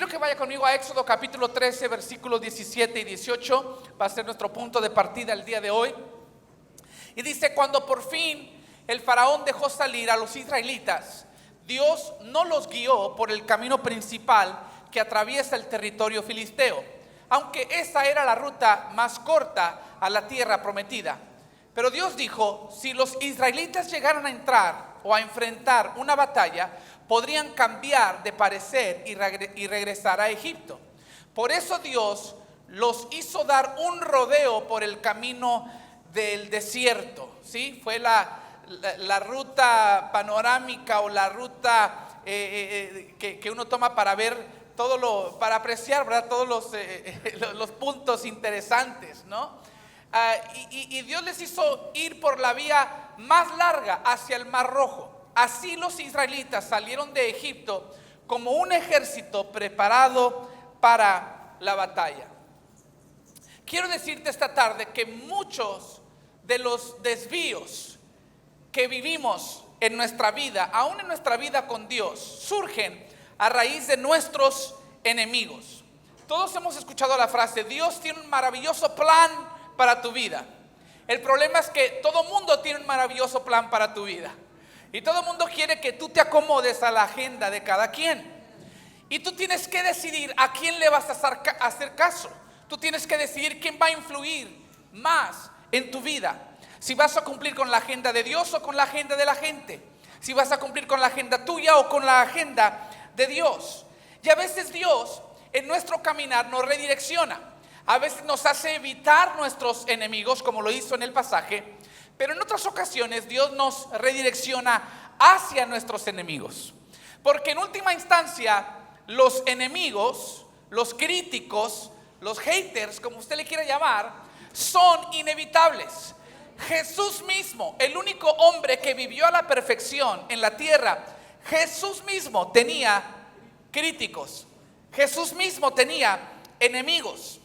quiero que vaya conmigo a Éxodo capítulo 13, versículos 17 y 18. Va a ser nuestro punto de partida el día de hoy. Y dice: cuando por fin el faraón dejó salir a los israelitas, Dios no los guió por el camino principal que atraviesa el territorio filisteo, aunque esa era la ruta más corta a la tierra prometida. Pero Dios dijo: si los israelitas llegaran a entrar o a enfrentar una batalla, podrían cambiar de parecer y regresar a Egipto. Por eso Dios los hizo dar un rodeo por el camino del desierto, ¿sí? Fue la ruta panorámica o la ruta que uno toma para ver para apreciar, ¿verdad?, todos los puntos interesantes, ¿no? Y Dios les hizo ir por la vía más larga hacia el Mar Rojo. Así los israelitas salieron de Egipto como un ejército preparado para la batalla. Quiero decirte esta tarde que muchos de los desvíos que vivimos en nuestra vida, aún en nuestra vida con Dios, surgen a raíz de nuestros enemigos. Todos hemos escuchado la frase: Dios tiene un maravilloso plan para tu vida. El problema es que todo mundo tiene un maravilloso plan para tu vida. Y todo el mundo quiere que tú te acomodes a la agenda de cada quien. Y tú tienes que decidir a quién le vas a hacer caso. Tú tienes que decidir quién va a influir más en tu vida. Si vas a cumplir con la agenda de Dios o con la agenda de la gente. Si vas a cumplir con la agenda tuya o con la agenda de Dios. Y a veces Dios en nuestro caminar nos redirecciona. A veces nos hace evitar nuestros enemigos, como lo hizo en el pasaje. Pero en otras ocasiones Dios nos redirecciona hacia nuestros enemigos. Porque en última instancia los enemigos, los críticos, los haters, como usted le quiera llamar, son inevitables. Jesús mismo, el único hombre que vivió a la perfección en la tierra, Jesús mismo tenía críticos. Jesús mismo tenía enemigos.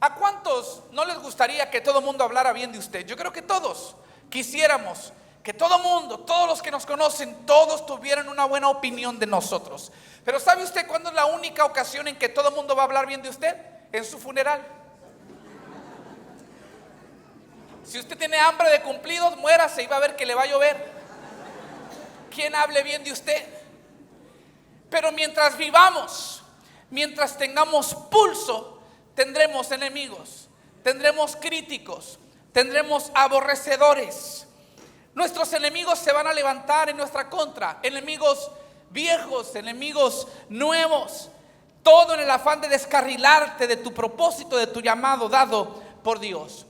¿A cuántos no les gustaría que todo el mundo hablara bien de usted? Yo creo que todos quisiéramos que todo el mundo, todos los que nos conocen, todos tuvieran una buena opinión de nosotros. Pero ¿sabe usted cuándo es la única ocasión en que todo el mundo va a hablar bien de usted? En su funeral. Si usted tiene hambre de cumplidos, muérase y va a ver que le va a llover. ¿Quién hable bien de usted? Pero mientras vivamos, mientras tengamos pulso, tendremos enemigos, tendremos críticos, tendremos aborrecedores. Nuestros enemigos se van a levantar en nuestra contra, enemigos viejos, enemigos nuevos, todo en el afán de descarrilarte de tu propósito, de tu llamado dado por Dios.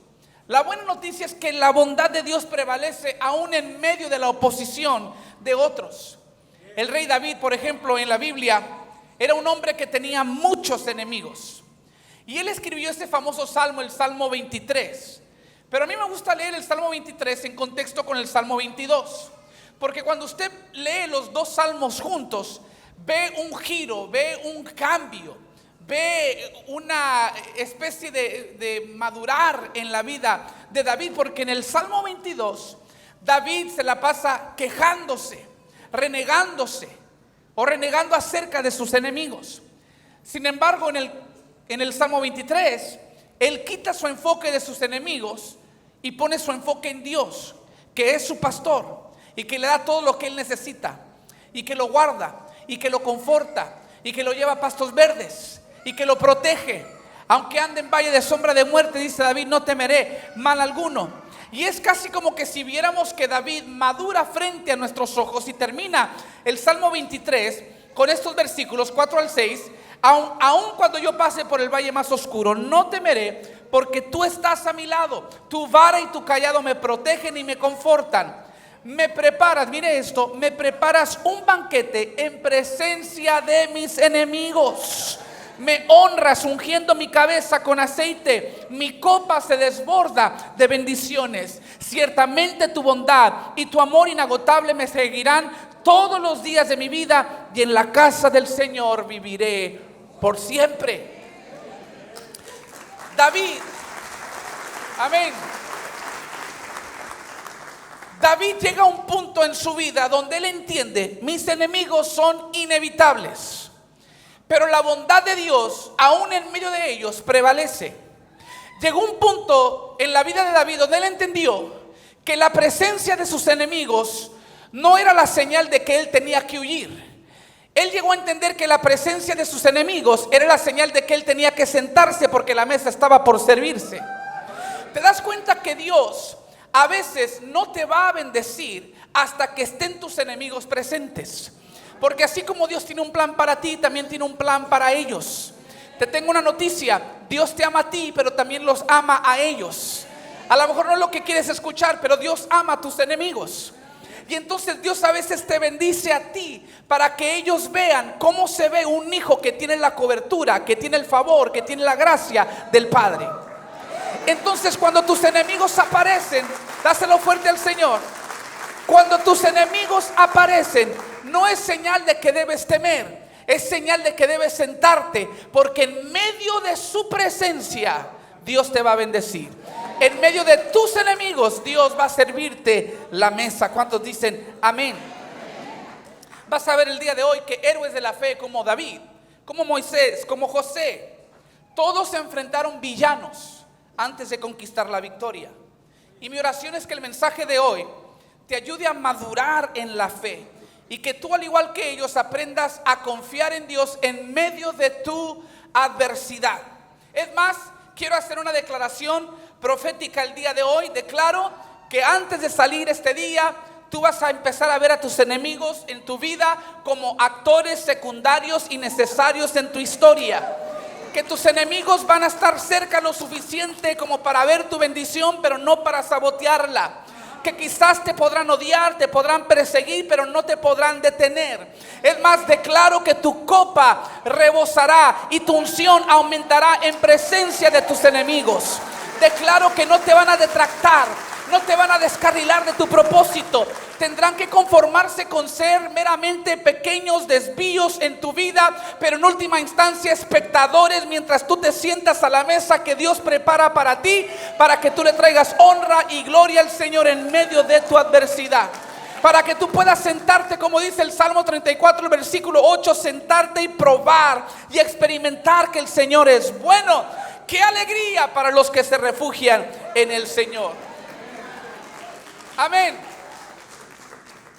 La buena noticia es que la bondad de Dios prevalece aún en medio de la oposición de otros. El rey David, por ejemplo, en la Biblia, era un hombre que tenía muchos enemigos. Y él escribió ese famoso salmo, el Salmo 23. Pero a mí me gusta leer el Salmo 23 en contexto con el Salmo 22. Porque cuando usted lee los dos salmos juntos, ve un giro, ve un cambio, ve una especie de madurar en la vida de David. Porque en el Salmo 22, David se la pasa quejándose, renegándose o renegando acerca de sus enemigos. Sin embargo, en el Salmo 23, él quita su enfoque de sus enemigos y pone su enfoque en Dios, que es su pastor y que le da todo lo que él necesita y que lo guarda y que lo conforta y que lo lleva a pastos verdes y que lo protege. Aunque ande en valle de sombra de muerte, dice David, no temeré mal alguno. Y es casi como que si viéramos que David madura frente a nuestros ojos y termina el Salmo 23 con estos versículos 4 al 6. Aun cuando yo pase por el valle más oscuro, no temeré, porque tú estás a mi lado. Tu vara y tu cayado me protegen y me confortan. Me preparas, mire esto, me preparas un banquete en presencia de mis enemigos. Me honras ungiendo mi cabeza con aceite. Mi copa se desborda de bendiciones. Ciertamente tu bondad y tu amor inagotable me seguirán todos los días de mi vida, y en la casa del Señor viviré por siempre. David, amén. David llega a un punto en su vida donde él entiende: mis enemigos son inevitables, pero la bondad de Dios, aún en medio de ellos, prevalece. Llegó un punto en la vida de David donde él entendió que la presencia de sus enemigos no era la señal de que él tenía que huir. Él llegó a entender que la presencia de sus enemigos era la señal de que él tenía que sentarse porque la mesa estaba por servirse. ¿Te das cuenta que Dios a veces no te va a bendecir hasta que estén tus enemigos presentes? Porque así como Dios tiene un plan para ti, también tiene un plan para ellos. Te tengo una noticia: Dios te ama a ti, pero también los ama a ellos. A lo mejor no es lo que quieres escuchar, pero Dios ama a tus enemigos. Y entonces Dios a veces te bendice a ti para que ellos vean cómo se ve un hijo que tiene la cobertura, que tiene el favor, que tiene la gracia del Padre. Entonces cuando tus enemigos aparecen, dáselo fuerte al Señor. Cuando tus enemigos aparecen, no es señal de que debes temer, es señal de que debes sentarte, porque en medio de su presencia Dios te va a bendecir. En medio de tus enemigos Dios va a servirte la mesa. ¿Cuántos dicen amén? Vas a ver el día de hoy que héroes de la fe como David, como Moisés, como José, todos se enfrentaron villanos antes de conquistar la victoria. Y mi oración es que el mensaje de hoy te ayude a madurar en la fe y que tú, al igual que ellos, aprendas a confiar en Dios en medio de tu adversidad. Es más, quiero hacer una declaración profética el día de hoy. Declaro que antes de salir este día, tú vas a empezar a ver a tus enemigos en tu vida como actores secundarios y necesarios en tu historia. Que tus enemigos van a estar cerca lo suficiente como para ver tu bendición, pero no para sabotearla. Que quizás te podrán odiar, te podrán perseguir, pero no te podrán detener. Es más, declaro que tu copa rebosará y tu unción aumentará en presencia de tus enemigos. Declaro que no te van a detractar, no te van a descarrilar de tu propósito. Tendrán que conformarse con ser meramente pequeños desvíos en tu vida, pero en última instancia espectadores mientras tú te sientas a la mesa que Dios prepara para ti, para que tú le traigas honra y gloria al Señor en medio de tu adversidad. Para que tú puedas sentarte, como dice el Salmo 34, el versículo 8, sentarte y probar y experimentar que el Señor es bueno. ¡Qué alegría para los que se refugian en el Señor! Amén.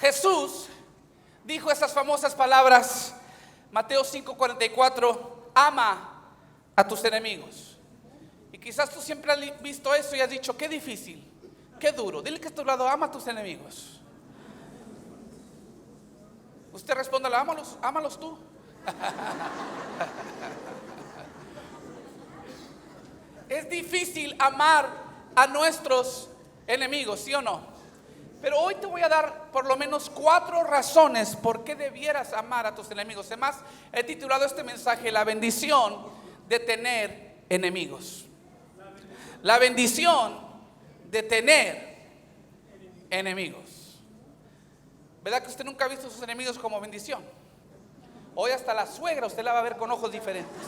Jesús dijo esas famosas palabras, Mateo 5:44, ama a tus enemigos. Y quizás tú siempre has visto eso y has dicho, qué difícil, qué duro. Dile que a tu lado, ama a tus enemigos. Usted respóndale, ámalos tú. Es difícil amar a nuestros enemigos, ¿sí o no? Pero hoy te voy a dar por lo menos 4 razones por qué debieras amar a tus enemigos. Además, he titulado este mensaje, la bendición de tener enemigos. La bendición de tener enemigos. ¿Verdad que usted nunca ha visto a sus enemigos como bendición? Hoy hasta la suegra usted la va a ver con ojos diferentes.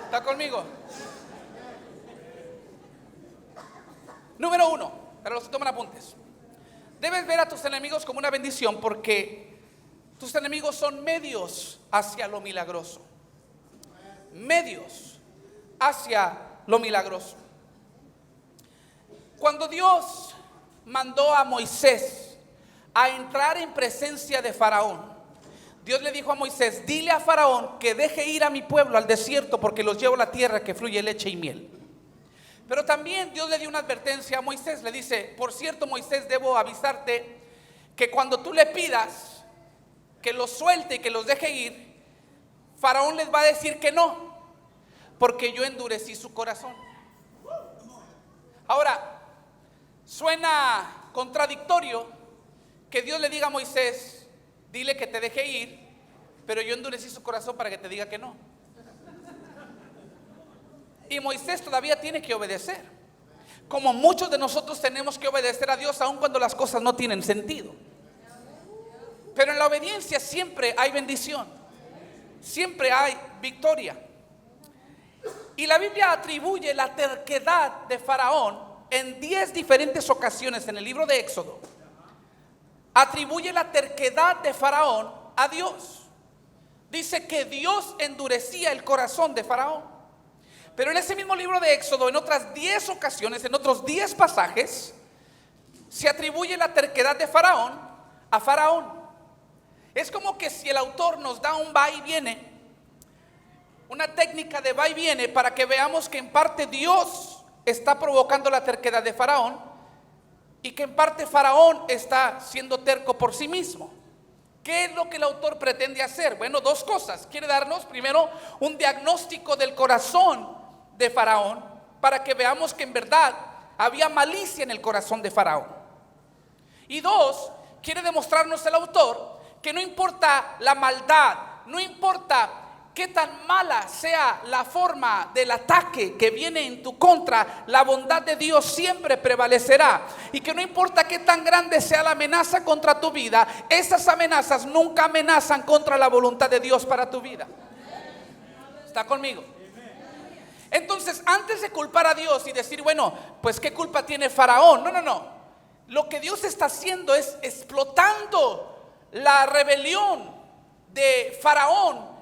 ¿Está conmigo? Número 1, para los que toman apuntes. Debes ver a tus enemigos como una bendición porque tus enemigos son medios hacia lo milagroso. Medios hacia lo milagroso. Cuando Dios mandó a Moisés a entrar en presencia de Faraón, Dios le dijo a Moisés, dile a Faraón que deje ir a mi pueblo al desierto porque los llevo a la tierra que fluye leche y miel. Pero también Dios le dio una advertencia a Moisés, le dice, por cierto Moisés, debo avisarte que cuando tú le pidas que los suelte y que los deje ir, Faraón les va a decir que no, porque yo endurecí su corazón. Ahora, suena contradictorio que Dios le diga a Moisés, dile que te deje ir, pero yo endurecí su corazón para que te diga que no. Y Moisés todavía tiene que obedecer, como muchos de nosotros tenemos que obedecer a Dios aun cuando las cosas no tienen sentido. Pero en la obediencia siempre hay bendición, siempre hay victoria. Y la Biblia atribuye la terquedad de Faraón en 10 diferentes ocasiones en el libro de Éxodo. Atribuye la terquedad de Faraón a Dios. dice que Dios endurecía el corazón de Faraón. Pero en ese mismo libro de Éxodo, en otras 10 ocasiones, en otros 10 pasajes, se atribuye la terquedad de Faraón a Faraón. Es como que si el autor nos da un va y viene, una técnica de va y viene, para que veamos que en parte Dios está provocando la terquedad de Faraón y que en parte Faraón está siendo terco por sí mismo. ¿Qué es lo que el autor pretende hacer? Bueno, dos cosas. Quiere darnos primero un diagnóstico del corazón de Faraón, para que veamos que en verdad había malicia en el corazón de Faraón. Y dos, quiere demostrarnos el autor que no importa la maldad, no importa qué tan mala sea la forma del ataque que viene en tu contra, la bondad de Dios siempre prevalecerá. Y que no importa qué tan grande sea la amenaza contra tu vida, esas amenazas nunca amenazan contra la voluntad de Dios para tu vida. ¿Está conmigo? Entonces, antes de culpar a Dios y decir, bueno, pues qué culpa tiene Faraón. No. Lo que Dios está haciendo es explotando la rebelión de Faraón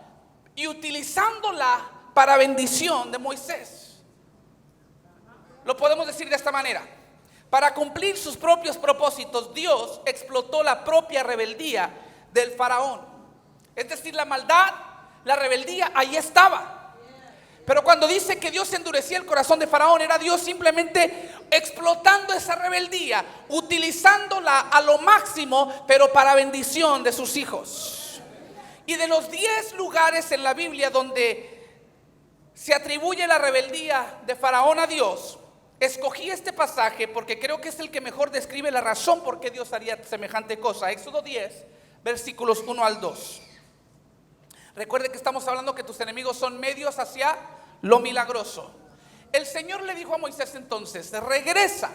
y utilizándola para bendición de Moisés. Lo podemos decir de esta manera: para cumplir sus propios propósitos, Dios explotó la propia rebeldía del Faraón. Es decir, la maldad, la rebeldía, ahí estaba. Pero cuando dice que Dios endurecía el corazón de Faraón, era Dios simplemente explotando esa rebeldía, utilizándola a lo máximo, pero para bendición de sus hijos. Y de los 10 lugares en la Biblia donde se atribuye la rebeldía de Faraón a Dios, escogí este pasaje porque creo que es el que mejor describe la razón por qué Dios haría semejante cosa. Éxodo 10, versículos 1 al 2. Recuerde que estamos hablando que tus enemigos son medios hacia lo milagroso. El Señor le dijo a Moisés entonces: regresa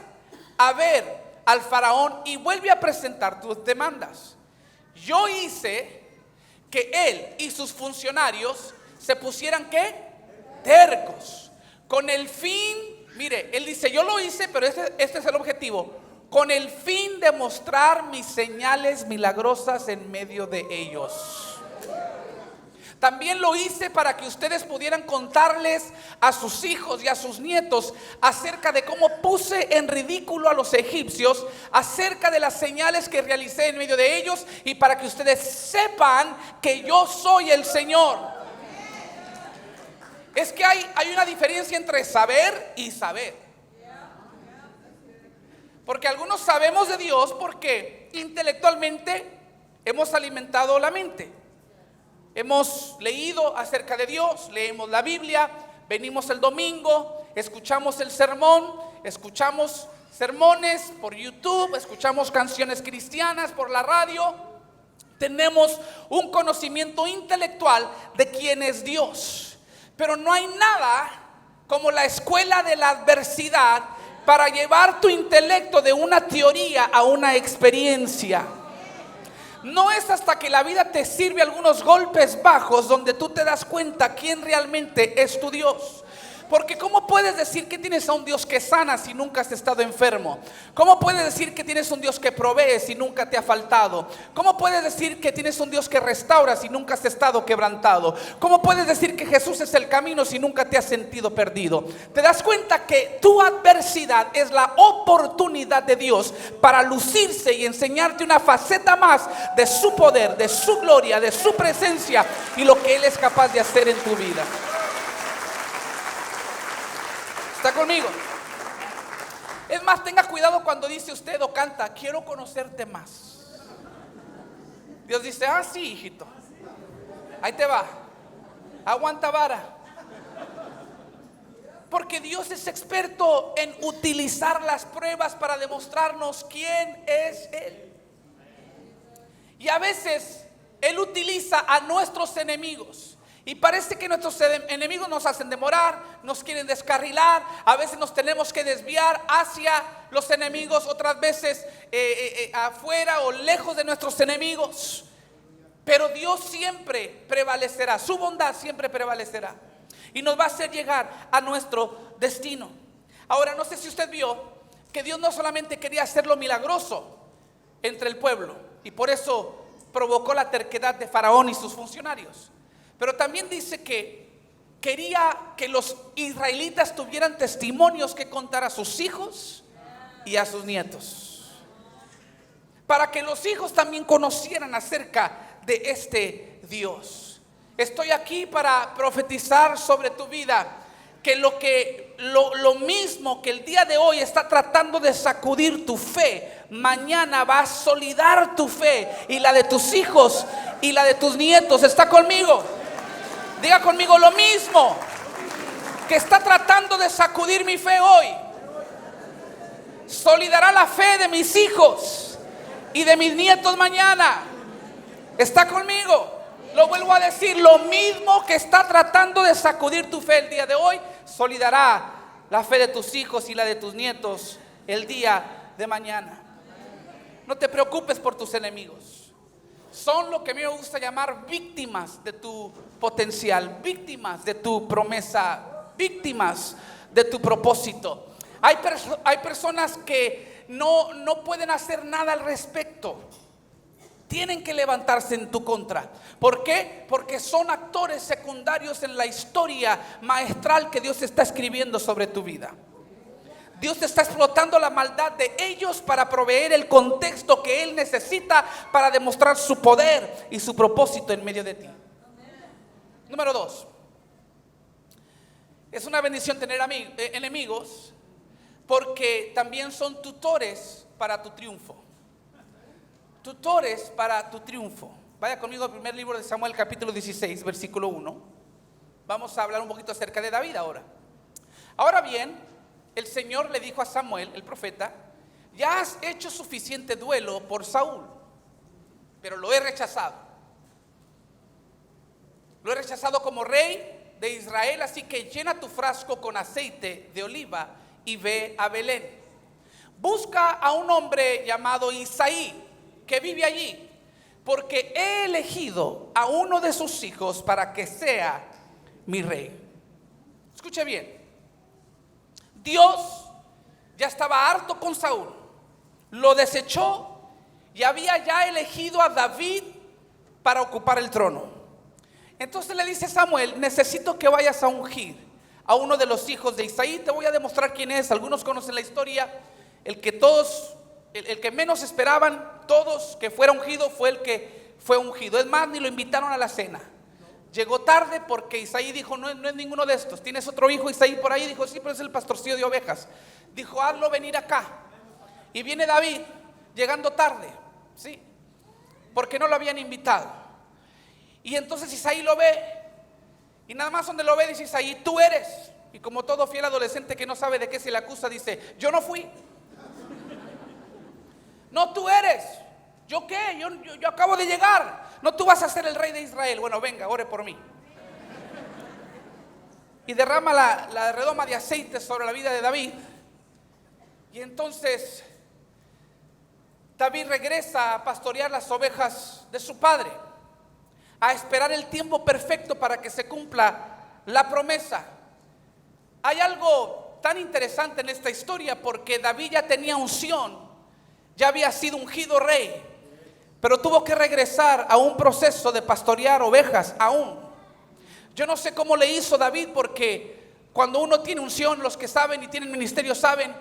a ver al Faraón y vuelve a presentar tus demandas. Yo hice que él y sus funcionarios se pusieran ¿qué? Tercos, con el fin, mire, él dice, yo lo hice, pero este es el objetivo, con el fin de mostrar mis señales milagrosas en medio de ellos. También lo hice para que ustedes pudieran contarles a sus hijos y a sus nietos acerca de cómo puse en ridículo a los egipcios, acerca de las señales que realicé en medio de ellos, y para que ustedes sepan que yo soy el Señor. Es que hay una diferencia entre saber y saber. Porque algunos sabemos de Dios porque intelectualmente hemos alimentado la mente. Hemos leído acerca de Dios, leemos la Biblia, venimos el domingo, escuchamos el sermón, escuchamos sermones por YouTube, escuchamos canciones cristianas por la radio. Tenemos un conocimiento intelectual de quién es Dios. Pero no hay nada como la escuela de la adversidad para llevar tu intelecto de una teoría a una experiencia. No es hasta que la vida te sirve algunos golpes bajos donde tú te das cuenta quién realmente es tu Dios. Porque ¿cómo puedes decir que tienes a un Dios que sana si nunca has estado enfermo? ¿Cómo puedes decir que tienes un Dios que provee si nunca te ha faltado? ¿Cómo puedes decir que tienes un Dios que restaura si nunca has estado quebrantado? ¿Cómo puedes decir que Jesús es el camino si nunca te has sentido perdido? Te das cuenta que tu adversidad es la oportunidad de Dios para lucirse y enseñarte una faceta más de su poder, de su gloria, de su presencia y lo que Él es capaz de hacer en tu vida. ¿Está conmigo? Es más, tenga cuidado cuando dice usted o canta, quiero conocerte más. Dios dice, sí, hijito, ahí te va, aguanta vara. Porque Dios es experto en utilizar las pruebas para demostrarnos quién es Él. Y a veces Él utiliza a nuestros enemigos. Y parece que nuestros enemigos nos hacen demorar, nos quieren descarrilar. A veces nos tenemos que desviar hacia los enemigos, otras veces afuera o lejos de nuestros enemigos. Pero Dios siempre prevalecerá, su bondad siempre prevalecerá y nos va a hacer llegar a nuestro destino. Ahora, no sé si usted vio que Dios no solamente quería hacerlo milagroso entre el pueblo, y por eso provocó la terquedad de Faraón y sus funcionarios. Pero también dice que quería que los israelitas tuvieran testimonios que contar a sus hijos y a sus nietos, para que los hijos también conocieran acerca de este Dios. Estoy aquí para profetizar sobre tu vida que lo mismo que el día de hoy está tratando de sacudir tu fe, mañana va a solidar tu fe y la de tus hijos y la de tus nietos. ¿Está conmigo? Diga conmigo: lo mismo que está tratando de sacudir mi fe hoy, solidará la fe de mis hijos y de mis nietos mañana. ¿Está conmigo? Lo vuelvo a decir: lo mismo que está tratando de sacudir tu fe el día de hoy, solidará la fe de tus hijos y la de tus nietos el día de mañana. No te preocupes por tus enemigos. Son lo que a mí me gusta llamar víctimas de tu potencial, víctimas de tu promesa, víctimas de tu propósito. Hay personas que no pueden hacer nada al respecto. Tienen que levantarse en tu contra. ¿Por qué? Porque son actores secundarios en la historia maestral que Dios está escribiendo sobre tu vida. Dios está explotando la maldad de ellos para proveer el contexto que Él necesita para demostrar su poder y su propósito en medio de ti. Número 2. Es una bendición tener enemigos, porque también son tutores para tu triunfo. Tutores para tu triunfo. Vaya conmigo al primer libro de Samuel, capítulo 16, versículo 1. Vamos a hablar un poquito acerca de David ahora. Ahora bien, el Señor le dijo a Samuel, el profeta: ya has hecho suficiente duelo por Saúl, pero lo he rechazado. Lo he rechazado como rey de Israel, así que llena tu frasco con aceite de oliva y ve a Belén. Busca a un hombre llamado Isaí, que vive allí, porque he elegido a uno de sus hijos para que sea mi rey. Escuche bien. Dios ya estaba harto con Saúl, lo desechó y había ya elegido a David para ocupar el trono. Entonces le dice Samuel: necesito que vayas a ungir a uno de los hijos de Isaí. Te voy a demostrar quién es. Algunos conocen la historia. El que menos esperaban todos que fuera ungido fue el que fue ungido. Es más, ni lo invitaron a la cena. Llegó tarde porque Isaí dijo: no es ninguno de estos. ¿Tienes otro hijo, Isaí, por ahí? Dijo: sí, pero es el pastorcillo de ovejas. Dijo: hazlo venir acá. Y viene David llegando tarde, ¿sí? Porque no lo habían invitado. Y entonces Isaí lo ve, y nada más donde lo ve dice Isaí: tú eres. Y como todo fiel adolescente que no sabe de qué se le acusa, dice: yo no fui. No, tú eres. ¿Yo qué? Yo acabo de llegar. No, tú vas a ser el rey de Israel. Bueno, venga, ore por mí. Y derrama la redoma de aceite sobre la vida de David. Y entonces David regresa a pastorear las ovejas de su padre, a esperar el tiempo perfecto para que se cumpla la promesa. Hay algo tan interesante en esta historia, porque David ya tenía unción, ya había sido ungido rey, pero tuvo que regresar a un proceso de pastorear ovejas aún. Yo no sé cómo le hizo David, porque cuando uno tiene unción, los que saben y tienen ministerio saben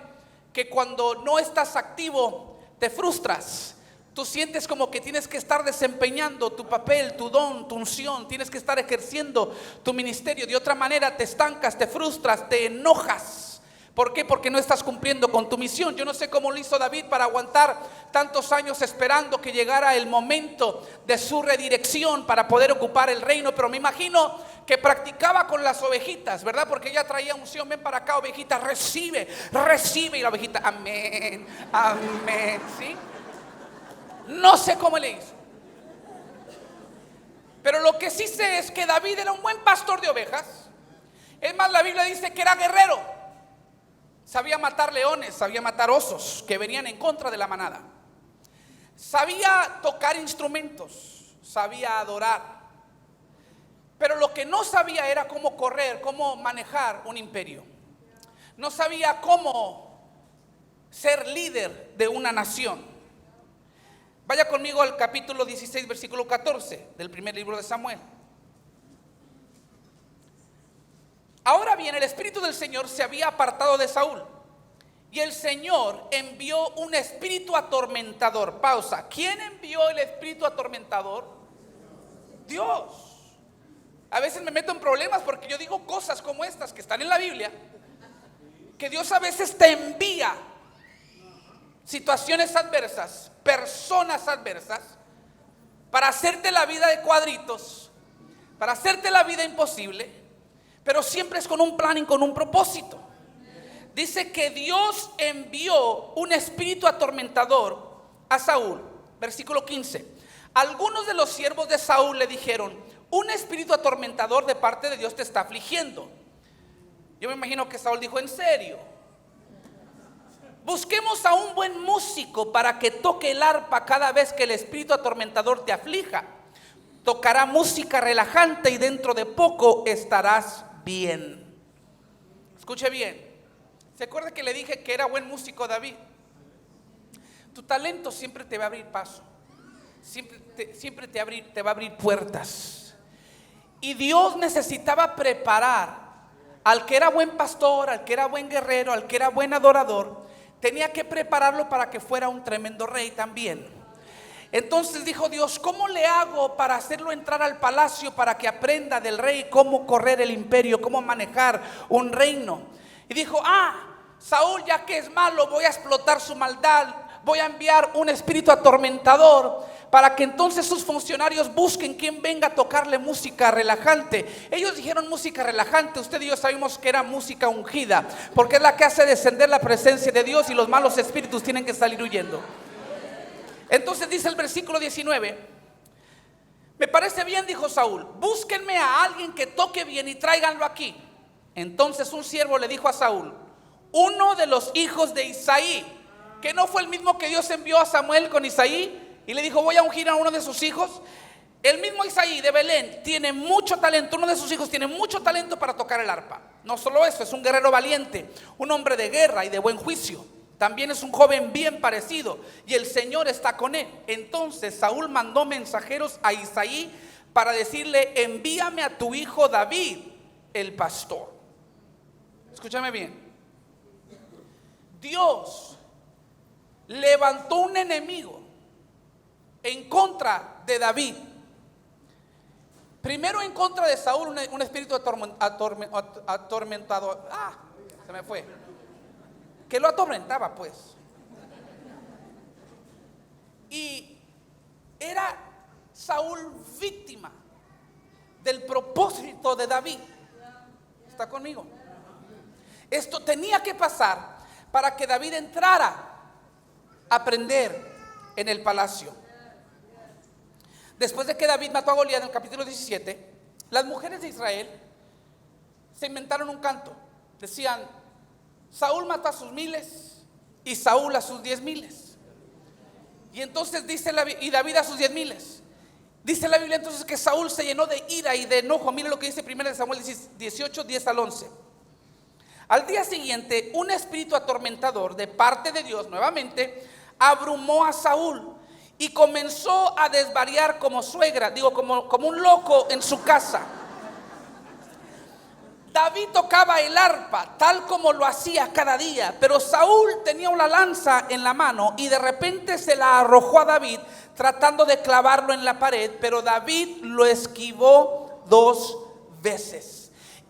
que cuando no estás activo te frustras. Tú sientes como que tienes que estar desempeñando tu papel, tu don, tu unción. Tienes que estar ejerciendo tu ministerio. De otra manera te estancas, te frustras, te enojas. ¿Por qué? Porque no estás cumpliendo con tu misión. Yo no sé cómo lo hizo David para aguantar tantos años esperando que llegara el momento de su redirección para poder ocupar el reino. Pero me imagino que practicaba con las ovejitas, ¿verdad? Porque ella traía unción. Ven para acá, ovejita, recibe. Y la ovejita: amén, amén. ¿Sí? No sé cómo le hizo. Pero lo que sí sé es que David era un buen pastor de ovejas. Es más, la Biblia dice que era guerrero. Sabía matar leones, sabía matar osos que venían en contra de la manada. Sabía tocar instrumentos, sabía adorar. Pero lo que no sabía era cómo correr, cómo manejar un imperio. No sabía cómo ser líder de una nación. Vaya conmigo al capítulo 16, versículo 14 del primer libro de Samuel. Ahora bien, el Espíritu del Señor se había apartado de Saúl, y el Señor envió un espíritu atormentador. Pausa. ¿Quién envió el espíritu atormentador? Dios. A veces me meto en problemas porque yo digo cosas como estas que están en la Biblia, que Dios a veces te envía situaciones adversas, personas adversas, para hacerte la vida de cuadritos, para hacerte la vida imposible, pero siempre es con un plan y con un propósito. Dice que Dios envió un espíritu atormentador a Saúl. Versículo 15. Algunos de los siervos de Saúl le dijeron: un espíritu atormentador de parte de Dios te está afligiendo. Yo me imagino que Saúl dijo: ¿en serio? Busquemos a un buen músico para que toque el arpa cada vez que el espíritu atormentador te aflija. Tocará música relajante y dentro de poco estarás bien. Escuche bien. ¿Se acuerda que le dije que era buen músico David? Tu talento siempre te va a abrir paso. Siempre te va a abrir puertas. Y Dios necesitaba preparar al que era buen pastor, al que era buen guerrero, al que era buen adorador. Tenía que prepararlo para que fuera un tremendo rey también. Entonces dijo Dios: ¿cómo le hago para hacerlo entrar al palacio para que aprenda del rey cómo correr el imperio, cómo manejar un reino? Y dijo: Saúl, ya que es malo, voy a explotar su maldad. Voy a enviar un espíritu atormentador para que entonces sus funcionarios busquen quien venga a tocarle música relajante. Ellos dijeron música relajante. Usted y yo sabemos que era música ungida, porque es la que hace descender la presencia de Dios y los malos espíritus tienen que salir huyendo. Entonces dice el versículo 19: me parece bien, dijo Saúl, búsquenme a alguien que toque bien y tráiganlo aquí. Entonces un siervo le dijo a Saúl: uno de los hijos de Isaí, que no fue el mismo que Dios envió a Samuel con Isaí y le dijo: voy a ungir a uno de sus hijos. El mismo Isaí de Belén tiene mucho talento. Uno de sus hijos tiene mucho talento para tocar el arpa. No solo eso, es un guerrero valiente, un hombre de guerra y de buen juicio. También es un joven bien parecido y el Señor está con él. Entonces Saúl mandó mensajeros a Isaí para decirle: envíame a tu hijo David, el pastor. Escúchame bien. Dios levantó un enemigo en contra de David. Primero en contra de Saúl, un espíritu atormentador. Se me fue. Que lo atormentaba, pues. Y era Saúl víctima del propósito de David. ¿Está conmigo? Esto tenía que pasar para que David entrara a aprender en el palacio. Después de que David mató a Goliat en el capítulo 17, las mujeres de Israel se inventaron un canto. Decían: Saúl mató a sus miles y Saúl a sus 10,000. Y entonces y David a sus 10,000. Dice la Biblia entonces que Saúl se llenó de ira y de enojo. Mire lo que dice 1 Samuel 18, 10 al 11. Al día siguiente, un espíritu atormentador de parte de Dios nuevamente abrumó a Saúl y comenzó a desvariar como como un loco en su casa. David tocaba el arpa tal como lo hacía cada día, pero Saúl tenía una lanza en la mano y de repente se la arrojó a David tratando de clavarlo en la pared, pero David lo esquivó 2 veces.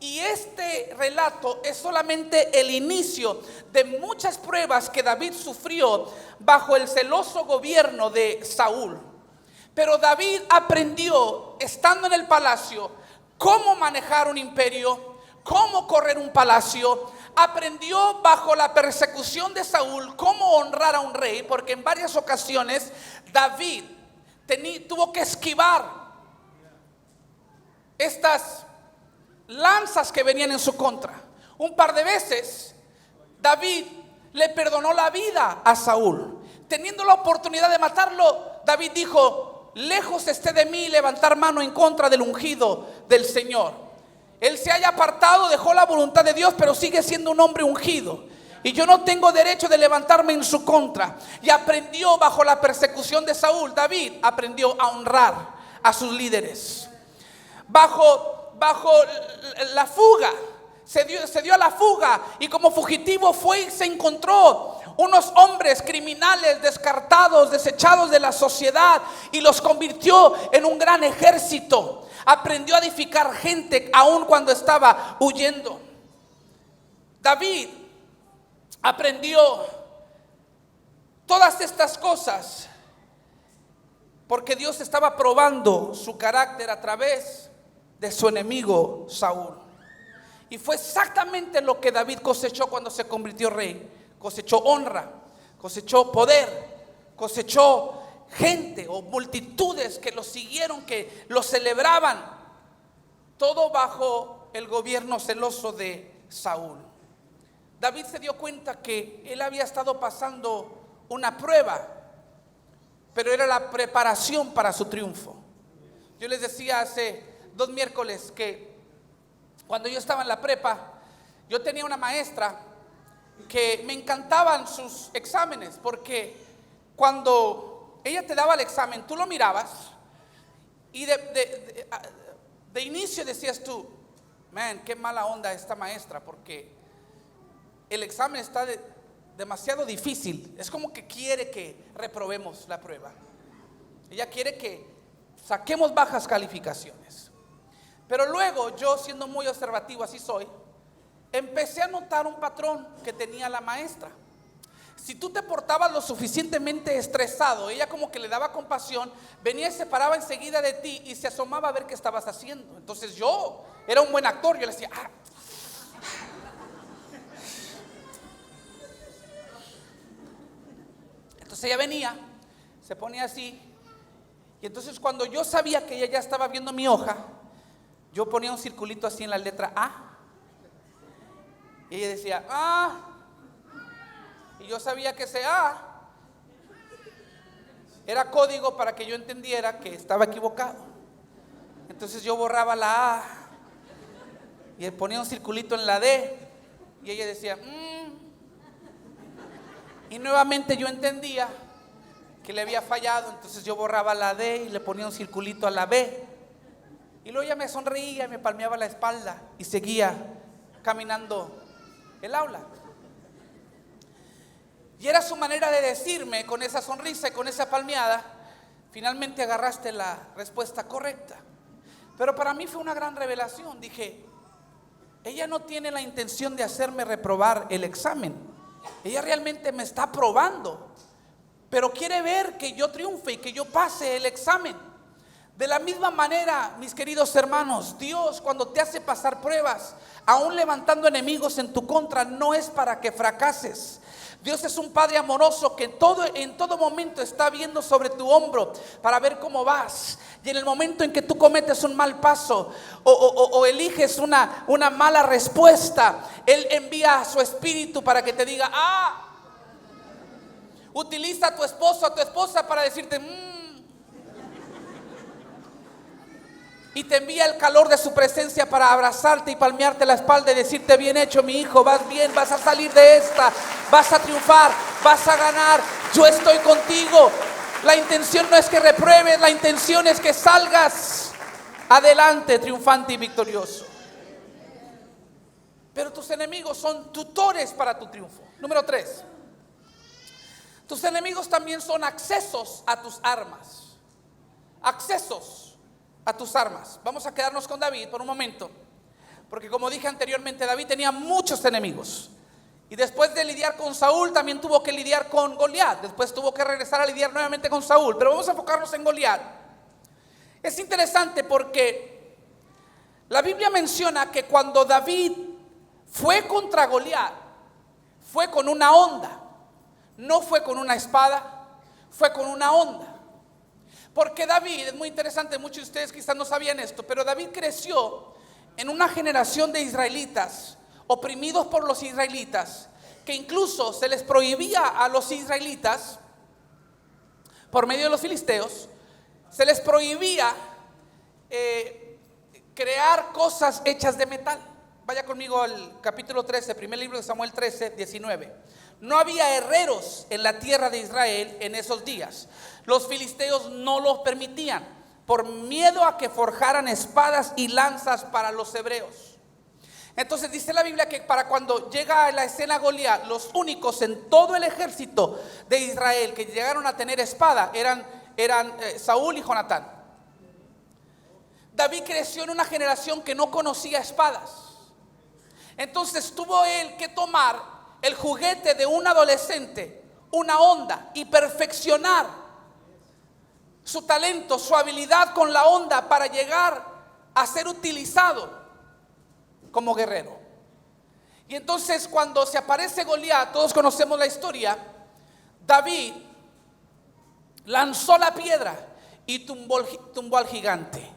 Y este relato es solamente el inicio de muchas pruebas que David sufrió bajo el celoso gobierno de Saúl. Pero David aprendió, estando en el palacio, cómo manejar un imperio, cómo correr un palacio. Aprendió bajo la persecución de Saúl cómo honrar a un rey, porque en varias ocasiones David tuvo que esquivar estas lanzas que venían en su contra. Un par de veces David le perdonó la vida a Saúl. Teniendo la oportunidad de matarlo, David dijo: lejos esté de mí levantar mano en contra del ungido del Señor. Él se haya apartado, dejó la voluntad de Dios, pero sigue siendo un hombre ungido, y yo no tengo derecho de levantarme en su contra. Y aprendió bajo la persecución de Saúl. David aprendió a honrar a sus líderes. Bajo la fuga, se dio a la fuga y como fugitivo fue y se encontró unos hombres criminales descartados, desechados de la sociedad, y los convirtió en un gran ejército. Aprendió a edificar gente aun cuando estaba huyendo. David aprendió todas estas cosas porque Dios estaba probando su carácter a través de su enemigo Saúl. Y fue exactamente lo que David cosechó cuando se convirtió rey. Cosechó honra, cosechó poder, cosechó gente o multitudes que lo siguieron, que lo celebraban, todo bajo el gobierno celoso de Saúl. David se dio cuenta que él había estado pasando una prueba, pero era la preparación para su triunfo. Yo les decía hace 2 miércoles que cuando yo estaba en la prepa, yo tenía una maestra que me encantaban sus exámenes, porque cuando ella te daba el examen, tú lo mirabas y de inicio decías tú, man, qué mala onda esta maestra, porque el examen está demasiado difícil. Es como que quiere que reprobemos la prueba. Ella quiere que saquemos bajas calificaciones. Pero luego yo, siendo muy observativo, así soy, empecé a notar un patrón que tenía la maestra. Si tú te portabas lo suficientemente estresado, ella como que le daba compasión, venía y se paraba enseguida de ti y se asomaba a ver qué estabas haciendo. Entonces yo era un buen actor, yo le decía, Entonces ella venía, se ponía así, y entonces cuando yo sabía que ella ya estaba viendo mi hoja, yo ponía un circulito así en la letra A. Y ella decía, y yo sabía que ese A era código para que yo entendiera que estaba equivocado. Entonces yo borraba la A y ponía un circulito en la D, y ella decía, y nuevamente yo entendía que le había fallado. Entonces yo borraba la D y le ponía un circulito a la B, y luego ella me sonreía, me palmeaba la espalda y seguía caminando el aula. Y era su manera de decirme, con esa sonrisa y con esa palmeada, finalmente agarraste la respuesta correcta. Pero para mí fue una gran revelación. Dije, ella no tiene la intención de hacerme reprobar el examen. Ella realmente me está probando, pero quiere ver que yo triunfe y que yo pase el examen. De la misma manera, mis queridos hermanos, Dios cuando te hace pasar pruebas, aún levantando enemigos en tu contra, no es para que fracases. Dios es un Padre amoroso que en todo momento está viendo sobre tu hombro para ver cómo vas. Y en el momento en que tú cometes un mal paso o eliges una mala respuesta, Él envía a su espíritu para que te diga, utiliza a tu esposo, a tu esposa para decirte, y te envía el calor de su presencia para abrazarte y palmearte la espalda y decirte, bien hecho mi hijo, vas bien, vas a salir de esta, vas a triunfar, vas a ganar, yo estoy contigo. La intención no es que repruebes, la intención es que salgas adelante triunfante y victorioso. Pero tus enemigos son tutores para tu triunfo. Número 3, tus enemigos también son accesos a tus armas. Accesos a tus armas. Vamos a quedarnos con David por un momento, porque como dije anteriormente, David tenía muchos enemigos, y después de lidiar con Saúl también tuvo que lidiar con Goliat. Después tuvo que regresar a lidiar nuevamente con Saúl, pero vamos a enfocarnos en Goliat. Es interesante porque la Biblia menciona que cuando David fue contra Goliat, fue con una honda, no fue con una espada, fue con una honda. Porque David, es muy interesante, muchos de ustedes quizás no sabían esto, pero David creció en una generación de israelitas, oprimidos por los israelitas, que incluso se les prohibía a los israelitas, por medio de los filisteos, se les prohibía crear cosas hechas de metal. Vaya conmigo al capítulo 13, primer libro de Samuel 13, 19. No había herreros en la tierra de Israel en esos días. Los filisteos no los permitían por miedo a que forjaran espadas y lanzas para los hebreos. Entonces dice la Biblia que para cuando llega a la escena Goliat, los únicos en todo el ejército de Israel que llegaron a tener espada eran Saúl y Jonatán. David creció en una generación que no conocía espadas. Entonces tuvo él que tomar el juguete de un adolescente, una honda, y perfeccionar su talento, su habilidad con la honda para llegar a ser utilizado como guerrero. Y entonces cuando se aparece Goliat, todos conocemos la historia, David lanzó la piedra y tumbó al gigante.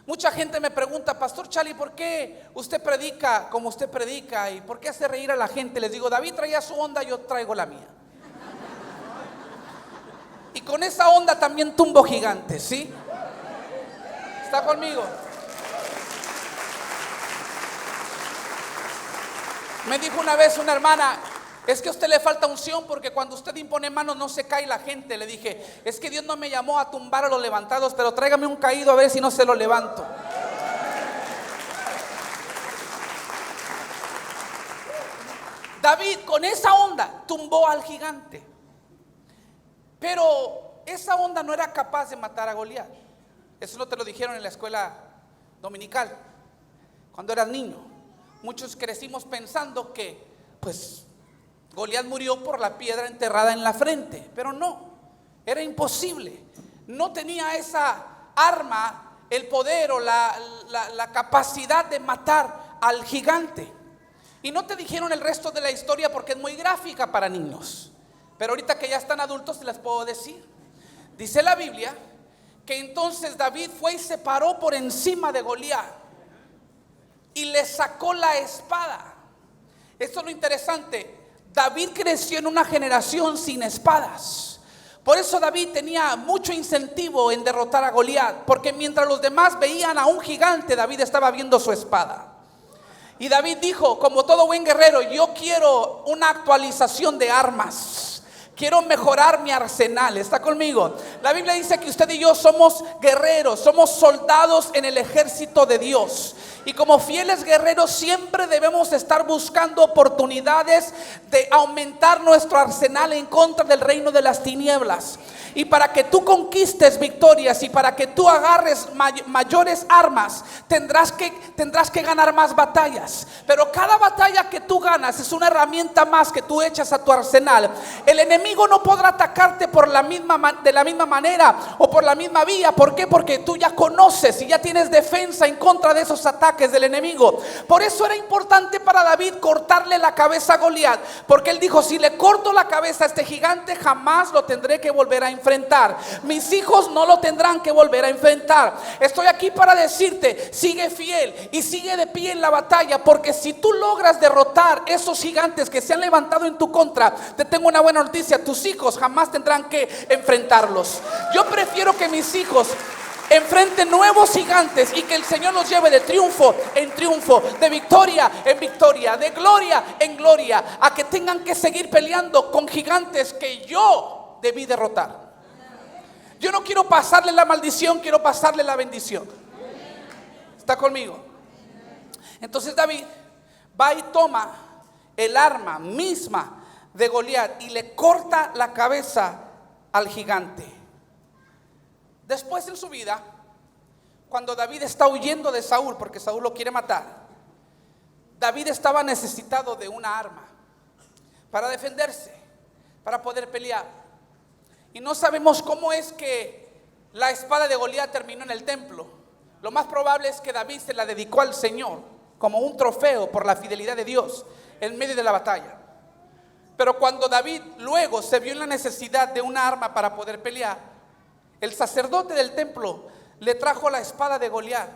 Mucha gente me pregunta: Pastor Charlie, ¿por qué usted predica como usted predica? ¿Y por qué hace reír a la gente? Les digo: David traía su onda, yo traigo la mía. Y con esa onda también tumbo gigantes, ¿sí? ¿Está conmigo? Me dijo una vez una hermana: es que a usted le falta unción porque cuando usted impone manos no se cae la gente. Le dije: es que Dios no me llamó a tumbar a los levantados, pero tráigame un caído a ver si no se lo levanto. David con esa onda tumbó al gigante, pero esa onda no era capaz de matar a Goliat. Eso no te lo dijeron en la escuela dominical cuando eras niño. Muchos crecimos pensando que pues Goliat murió por la piedra enterrada en la frente, pero no, era imposible. No tenía esa arma, el poder o la capacidad de matar al gigante. Y no te dijeron el resto de la historia porque es muy gráfica para niños, pero ahorita que ya están adultos se las puedo decir. Dice la Biblia que entonces David fue y se paró por encima de Goliat y le sacó la espada. Esto es lo interesante. David creció en una generación sin espadas. Por eso David tenía mucho incentivo en derrotar a Goliat, porque mientras los demás veían a un gigante, David estaba viendo su espada. Y David dijo, como todo buen guerrero: yo quiero una actualización de armas. Quiero mejorar mi arsenal. ¿Está conmigo? La Biblia dice que usted y yo somos guerreros, somos soldados en el ejército de Dios. Y como fieles guerreros siempre debemos estar buscando oportunidades de aumentar nuestro arsenal en contra del reino de las tinieblas. Y para que tú conquistes victorias y para que tú agarres mayores armas, tendrás que ganar más batallas. Pero cada batalla que tú ganas es una herramienta más que tú echas a tu arsenal. El enemigo no podrá atacarte de la misma manera o por la misma vía. ¿Por qué? Porque tú ya conoces y ya tienes defensa en contra de esos ataques del enemigo. Por eso era importante para David cortarle la cabeza a Goliat, porque él dijo: si le corto la cabeza a este gigante, jamás lo tendré que volver a enfrentar. Mis hijos no lo tendrán que volver a enfrentar. Estoy aquí para decirte: sigue fiel y sigue de pie en la batalla, porque si tú logras derrotar esos gigantes que se han levantado en tu contra, te tengo una buena noticia: tus hijos jamás tendrán que enfrentarlos. Yo prefiero que mis hijos enfrenten nuevos gigantes y que el Señor los lleve de triunfo en triunfo, de victoria en victoria, de gloria en gloria, a que tengan que seguir peleando con gigantes que yo debí derrotar. Yo no quiero pasarle la maldición, quiero pasarle la bendición. ¿Está conmigo? Entonces David va y toma el arma misma de Goliat y le corta la cabeza al gigante. Después en su vida, cuando David está huyendo de Saúl porque Saúl lo quiere matar, David estaba necesitado de una arma para defenderse, para poder pelear. Y no sabemos cómo es que la espada de Goliat terminó en el templo. Lo más probable es que David se la dedicó al Señor como un trofeo por la fidelidad de Dios en medio de la batalla. Pero cuando David luego se vio en la necesidad de una arma para poder pelear, el sacerdote del templo le trajo la espada de Goliat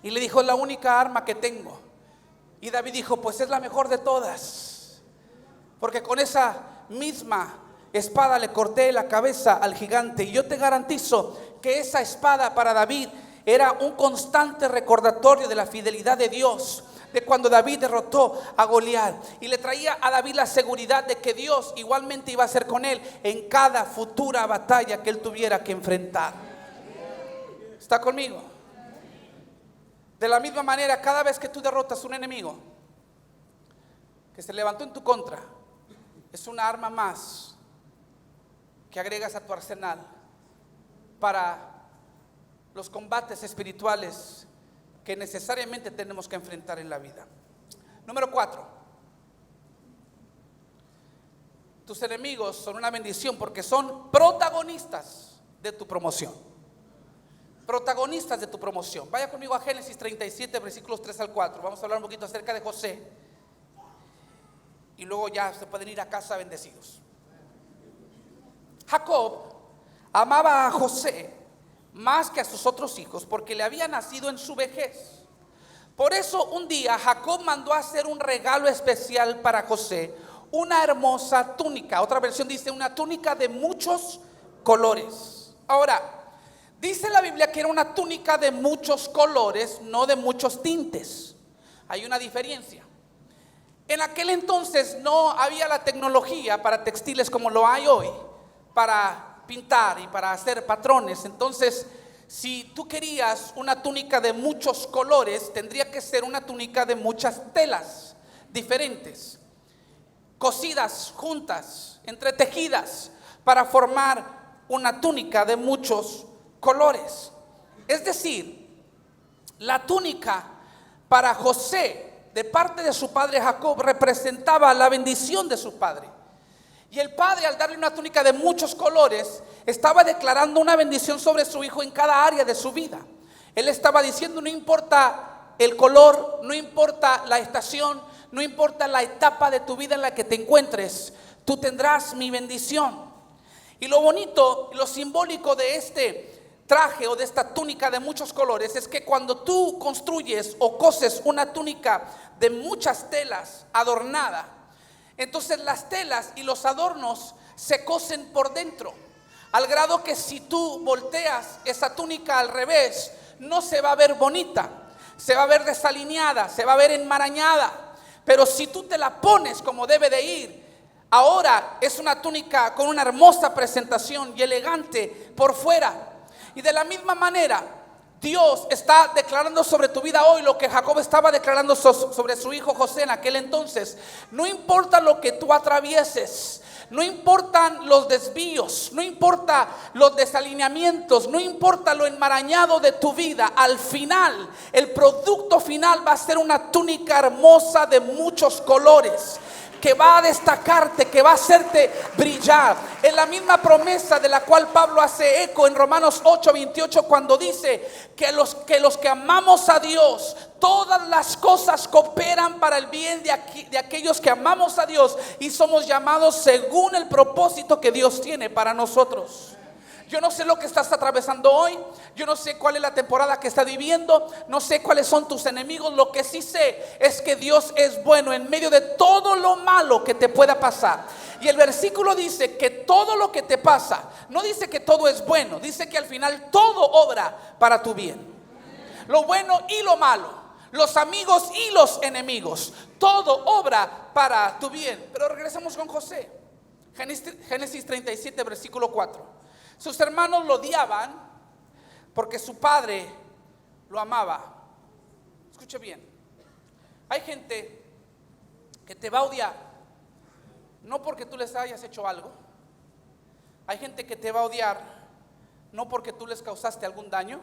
y le dijo: es la única arma que tengo. Y David dijo: pues es la mejor de todas, porque con esa misma espada le corté la cabeza al gigante. Y yo te garantizo que esa espada para David era un constante recordatorio de la fidelidad de Dios, de cuando David derrotó a Goliat, y le traía a David la seguridad de que Dios igualmente iba a ser con él en cada futura batalla que él tuviera que enfrentar. ¿Está conmigo? De la misma manera, cada vez que tú derrotas un enemigo que se levantó en tu contra, es una arma más que agregas a tu arsenal para los combates espirituales que necesariamente tenemos que enfrentar en la vida. Número 4. Tus enemigos son una bendición porque son protagonistas de tu promoción. Protagonistas de tu promoción. Vaya conmigo a Génesis 37, versículos 3 al 4. Vamos a hablar un poquito acerca de José. Y luego ya se pueden ir a casa bendecidos. Jacob amaba a José más que a sus otros hijos porque le había nacido en su vejez. Por eso un día Jacob mandó a hacer un regalo especial para José, una hermosa túnica. Otra versión dice una túnica de muchos colores. Ahora, dice la Biblia que era una túnica de muchos colores, no de muchos tintes. Hay una diferencia. En aquel entonces no había la tecnología para textiles como lo hay hoy, para pintar y para hacer patrones. Entonces, si tú querías una túnica de muchos colores, tendría que ser una túnica de muchas telas diferentes, cosidas juntas, entretejidas, para formar una túnica de muchos colores. Es decir, la túnica para José de parte de su padre Jacob representaba la bendición de su padre. Y el padre, al darle una túnica de muchos colores, estaba declarando una bendición sobre su hijo en cada área de su vida. Él estaba diciendo: no importa el color, no importa la estación, no importa la etapa de tu vida en la que te encuentres, tú tendrás mi bendición. Y lo bonito, lo simbólico de este traje o de esta túnica de muchos colores es que cuando tú construyes o coses una túnica de muchas telas adornada, entonces las telas y los adornos se cosen por dentro, al grado que si tú volteas esa túnica al revés, no se va a ver bonita, se va a ver desalineada, se va a ver enmarañada. Pero si tú te la pones como debe de ir, ahora es una túnica con una hermosa presentación y elegante por fuera. Y de la misma manera, Dios está declarando sobre tu vida hoy lo que Jacob estaba declarando sobre su hijo José en aquel entonces. No importa lo que tú atravieses, no importan los desvíos, no importa los desalineamientos, no importa lo enmarañado de tu vida, al final, el producto final va a ser una túnica hermosa de muchos colores, que va a destacarte, que va a hacerte brillar. Es la misma promesa de la cual Pablo hace eco en Romanos 8:28, cuando dice que los que amamos a Dios, todas las cosas cooperan para el bien de aquellos que amamos a Dios y somos llamados según el propósito que Dios tiene para nosotros. Yo no sé lo que estás atravesando hoy, yo no sé cuál es la temporada que estás viviendo, no sé cuáles son tus enemigos. Lo que sí sé es que Dios es bueno en medio de todo lo malo que te pueda pasar. Y el versículo dice que todo lo que te pasa, no dice que todo es bueno, dice que al final todo obra para tu bien. Lo bueno y lo malo, los amigos y los enemigos, todo obra para tu bien. Pero regresamos con José. Génesis 37, versículo 4. Sus hermanos lo odiaban porque su padre lo amaba. Escuche bien. Hay gente que te va a odiar no porque tú les hayas hecho algo. Hay gente que te va a odiar no porque tú les causaste algún daño.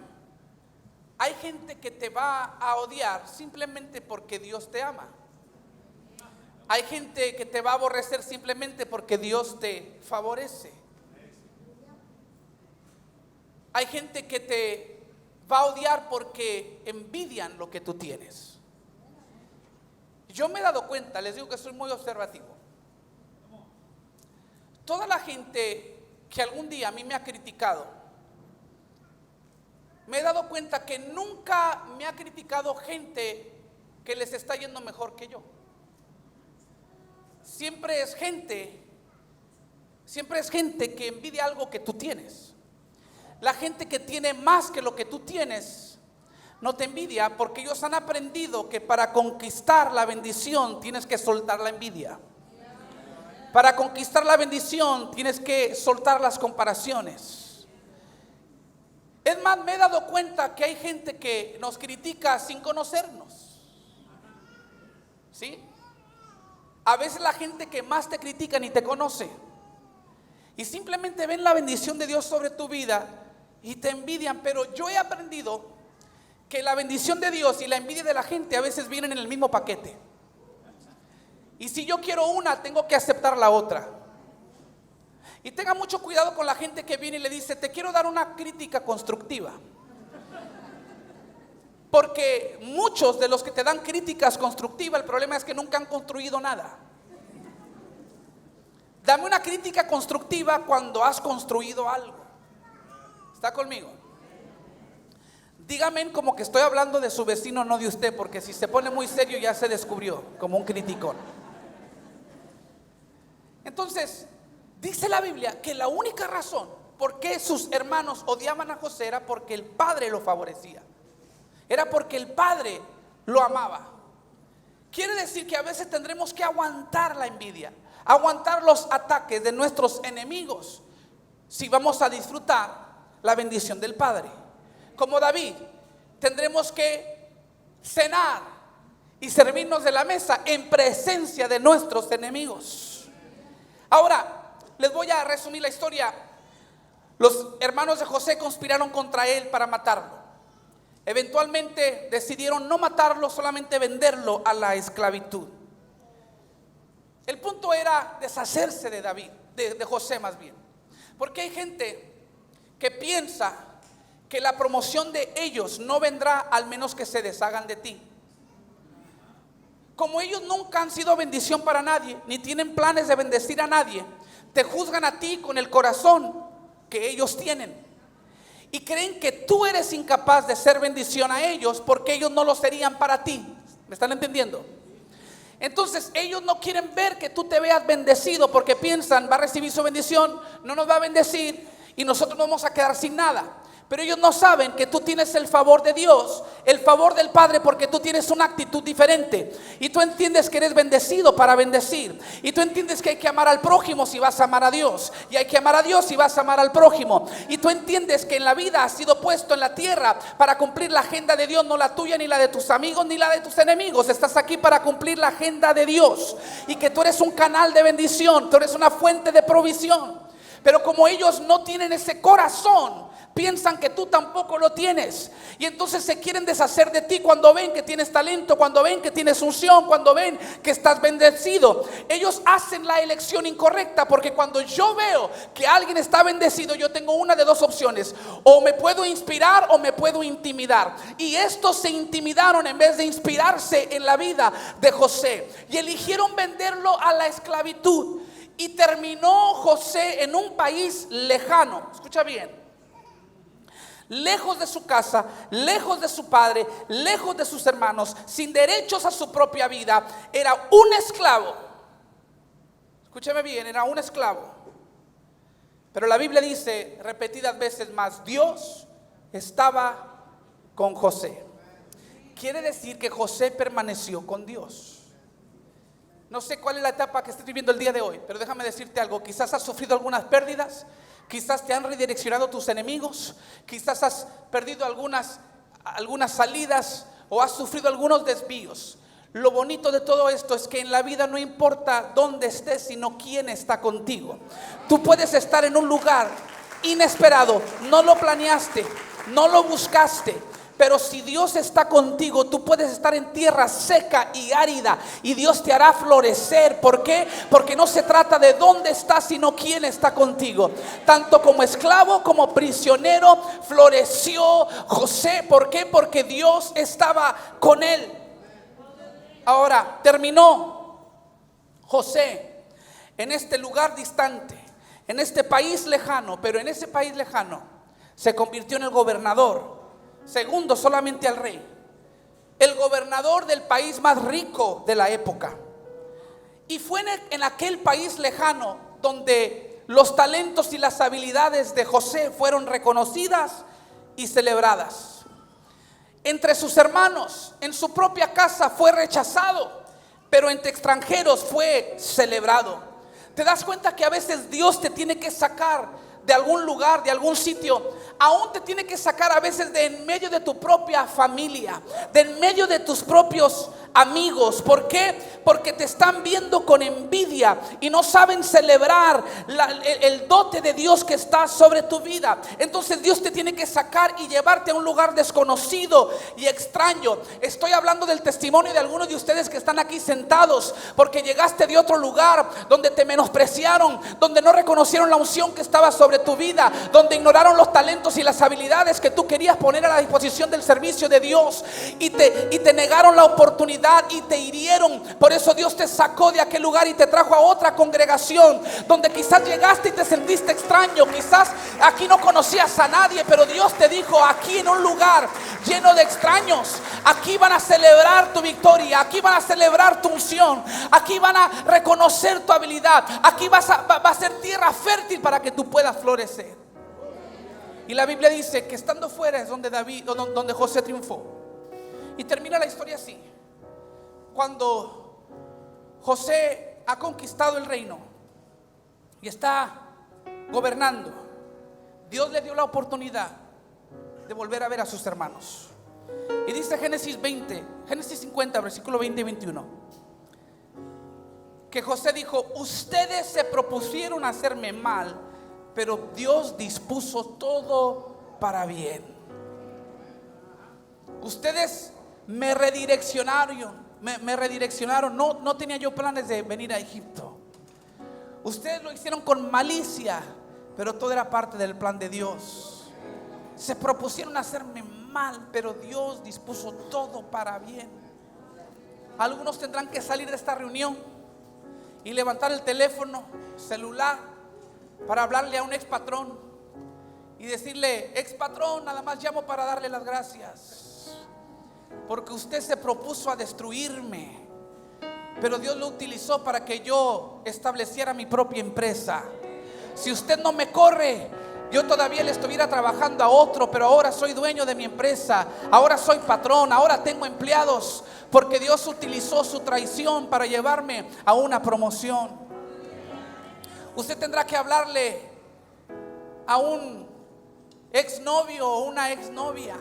Hay gente que te va a odiar simplemente porque Dios te ama. Hay gente que te va a aborrecer simplemente porque Dios te favorece. Hay gente que te va a odiar porque envidian lo que tú tienes. Yo me he dado cuenta, les digo que soy muy observativo. Toda la gente que algún día a mí me ha criticado, me he dado cuenta que nunca me ha criticado gente que les está yendo mejor que yo. Siempre es gente que envidia algo que tú tienes. La gente que tiene más que lo que tú tienes no te envidia porque ellos han aprendido que para conquistar la bendición tienes que soltar la envidia. Para conquistar la bendición tienes que soltar las comparaciones. Es más, me he dado cuenta que hay gente que nos critica sin conocernos. ¿Sí? A veces la gente que más te critica ni te conoce. Y simplemente ven la bendición de Dios sobre tu vida y te envidian. Pero yo he aprendido que la bendición de Dios y la envidia de la gente a veces vienen en el mismo paquete. Y si yo quiero una, tengo que aceptar la otra. Y tenga mucho cuidado con la gente que viene y le dice: te quiero dar una crítica constructiva. Porque muchos de los que te dan críticas constructivas, el problema es que nunca han construido nada. Dame una crítica constructiva cuando has construido algo. ¿Está conmigo? Dígame como que estoy hablando de su vecino, no de usted, porque si se pone muy serio ya se descubrió como un criticón. Entonces, dice la Biblia que la única razón por qué sus hermanos odiaban a José era porque el padre lo favorecía. Era porque el padre lo amaba. Quiere decir que a veces tendremos que aguantar la envidia, aguantar los ataques de nuestros enemigos, si vamos a disfrutar la bendición del Padre. Como David, tendremos que cenar y servirnos de la mesa en presencia de nuestros enemigos. Ahora, les voy a resumir la historia. Los hermanos de José conspiraron contra él para matarlo. Eventualmente decidieron no matarlo, solamente venderlo a la esclavitud. El punto era deshacerse de David, de José más bien. Porque hay gente que piensa que la promoción de ellos no vendrá al menos que se deshagan de ti. Como ellos nunca han sido bendición para nadie, ni tienen planes de bendecir a nadie, te juzgan a ti con el corazón que ellos tienen. Y creen que tú eres incapaz de ser bendición a ellos porque ellos no lo serían para ti. ¿Me están entendiendo? Entonces ellos no quieren ver que tú te veas bendecido porque piensan: va a recibir su bendición, no nos va a bendecir y nosotros nos vamos a quedar sin nada. Pero ellos no saben que tú tienes el favor de Dios, el favor del Padre, porque tú tienes una actitud diferente. Y tú entiendes que eres bendecido para bendecir. Y tú entiendes que hay que amar al prójimo si vas a amar a Dios. Y hay que amar a Dios si vas a amar al prójimo. Y tú entiendes que en la vida has sido puesto en la tierra para cumplir la agenda de Dios, no la tuya, ni la de tus amigos, ni la de tus enemigos. Estás aquí para cumplir la agenda de Dios. Y que tú eres un canal de bendición, tú eres una fuente de provisión. Pero como ellos no tienen ese corazón, piensan que tú tampoco lo tienes. Y entonces se quieren deshacer de ti cuando ven que tienes talento, cuando ven que tienes unción, cuando ven que estás bendecido. Ellos hacen la elección incorrecta, porque cuando yo veo que alguien está bendecido, yo tengo una de dos opciones: o me puedo inspirar o me puedo intimidar. Y estos se intimidaron en vez de inspirarse en la vida de José, y eligieron venderlo a la esclavitud. Y terminó José en un país lejano. Escucha bien. Lejos de su casa, lejos de su padre, lejos de sus hermanos, sin derechos a su propia vida. Era un esclavo. Escúchame bien, era un esclavo. Pero la Biblia dice repetidas veces más: Dios estaba con José. Quiere decir que José permaneció con Dios. No sé cuál es la etapa que estés viviendo el día de hoy, pero déjame decirte algo. Quizás has sufrido algunas pérdidas, quizás te han redireccionado tus enemigos, quizás has perdido algunas salidas o has sufrido algunos desvíos. Lo bonito de todo esto es que en la vida no importa dónde estés, sino quién está contigo. Tú puedes estar en un lugar inesperado, no lo planeaste, no lo buscaste. Pero si Dios está contigo, tú puedes estar en tierra seca y árida y Dios te hará florecer. ¿Por qué? Porque no se trata de dónde estás, sino quién está contigo. Tanto como esclavo como prisionero floreció José. ¿Por qué? Porque Dios estaba con él. Ahora, terminó José en este lugar distante, en este país lejano, pero en ese país lejano se convirtió en el gobernador, segundo solamente al rey, el gobernador del país más rico de la época. Y fue en aquel país lejano donde los talentos y las habilidades de José fueron reconocidas y celebradas. Entre sus hermanos, en su propia casa fue rechazado, pero entre extranjeros fue celebrado. ¿Te das cuenta que a veces Dios te tiene que sacar de algún lugar, de algún sitio, aún te tiene que sacar a veces de en medio de tu propia familia, de en medio de tus propios amigos. ¿Por qué? Porque te están viendo con envidia y no saben celebrar el dote de Dios que está sobre tu vida. Entonces Dios te tiene que sacar y llevarte a un lugar desconocido y extraño. Estoy hablando del testimonio de algunos de ustedes que están aquí sentados porque llegaste de otro lugar donde te menospreciaron, donde no reconocieron la unción que estaba sobre tu vida, donde ignoraron los talentos y las habilidades que tú querías poner a la disposición del servicio de Dios, y te negaron la oportunidad y te hirieron. Por eso Dios te sacó de aquel lugar y te trajo a otra congregación donde quizás llegaste y te sentiste extraño, quizás aquí no conocías a nadie, pero Dios te dijo: aquí en un lugar lleno de extraños, aquí van a celebrar tu victoria, aquí van a celebrar tu unción, aquí van a reconocer tu habilidad, aquí va a ser tierra fértil para que tú puedas florecer. Y la Biblia dice que estando fuera es donde José triunfó. Y termina la historia así: cuando José ha conquistado el reino y está gobernando, Dios le dio la oportunidad de volver a ver a sus hermanos. Y dice Génesis 50, versículo 20 y 21, que José dijo: ustedes se propusieron hacerme mal, pero Dios dispuso todo para bien. Ustedes me redireccionaron. No tenía yo planes de venir a Egipto. Ustedes lo hicieron con malicia, pero todo era parte del plan de Dios. Se propusieron hacerme mal, pero Dios dispuso todo para bien. Algunos tendrán que salir de esta reunión y levantar el teléfono celular para hablarle a un ex patrón y decirle: ex patrón, nada más llamo para darle las gracias, porque usted se propuso a destruirme, pero Dios lo utilizó para que yo estableciera mi propia empresa. Si usted no me corre, yo todavía le estuviera trabajando a otro, pero ahora soy dueño de mi empresa, ahora soy patrón, ahora tengo empleados, porque Dios utilizó su traición para llevarme a una promoción. Usted tendrá que hablarle a un exnovio o una exnovia